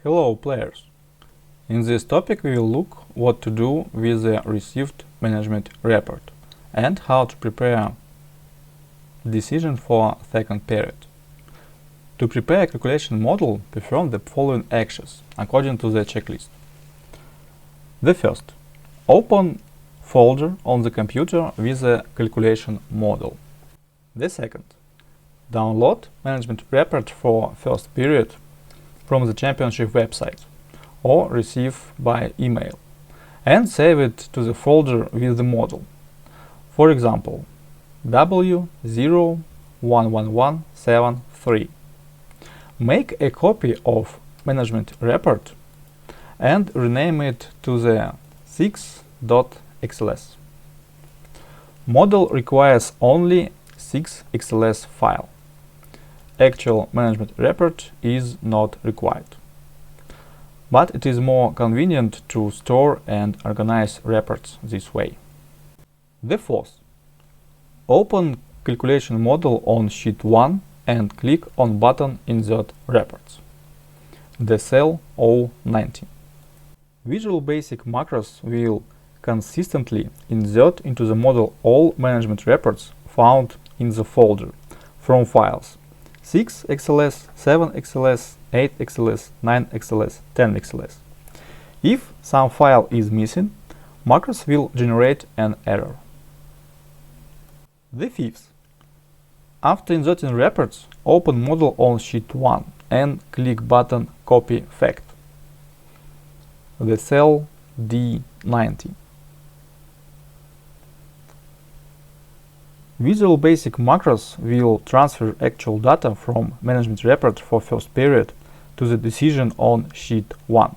Hello players! In this topic we will look what to do with the received management report and how to prepare decision for second period. To prepare a calculation model, perform the following actions according to the checklist. The first, open folder on the computer with the calculation model. The second, download management report for first period from the championship website or receive by email and save it to the folder with the model. For example, W011173. Make a copy of management report and rename it to the 6.xls. Model requires only 6xls file. Actual management report is not required, but it is more convenient to store and organize reports this way. The fourth, open calculation model on sheet 1 and click on button Insert Reports. The cell O19. Visual Basic macros will consistently insert into the model all management reports found in the folder from files 6xls, 7xls, 8xls, 9xls, 10xls. If some file is missing, macros will generate an error. The fifth, after inserting reports, open model on sheet 1 and click button Copy Fact. The cell D90. Visual Basic macros will transfer actual data from management report for first period to the decision on sheet 1.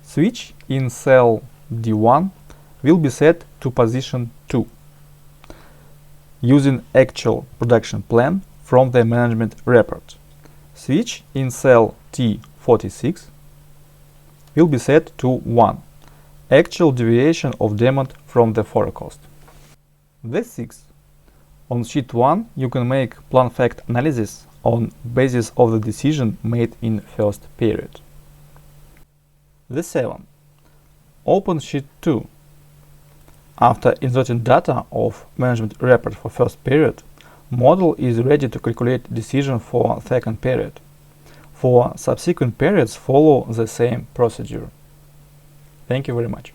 Switch in cell D1 will be set to position 2 using actual production plan from the management report. Switch in cell T46 will be set to 1, actual deviation of demand from the forecast. The sixth, on sheet 1 you can make plan fact analysis on basis of the decision made in first period. The seventh, open sheet 2. After inserting data of management report for first period, model is ready to calculate decision for second period. For subsequent periods, follow the same procedure. Thank you very much.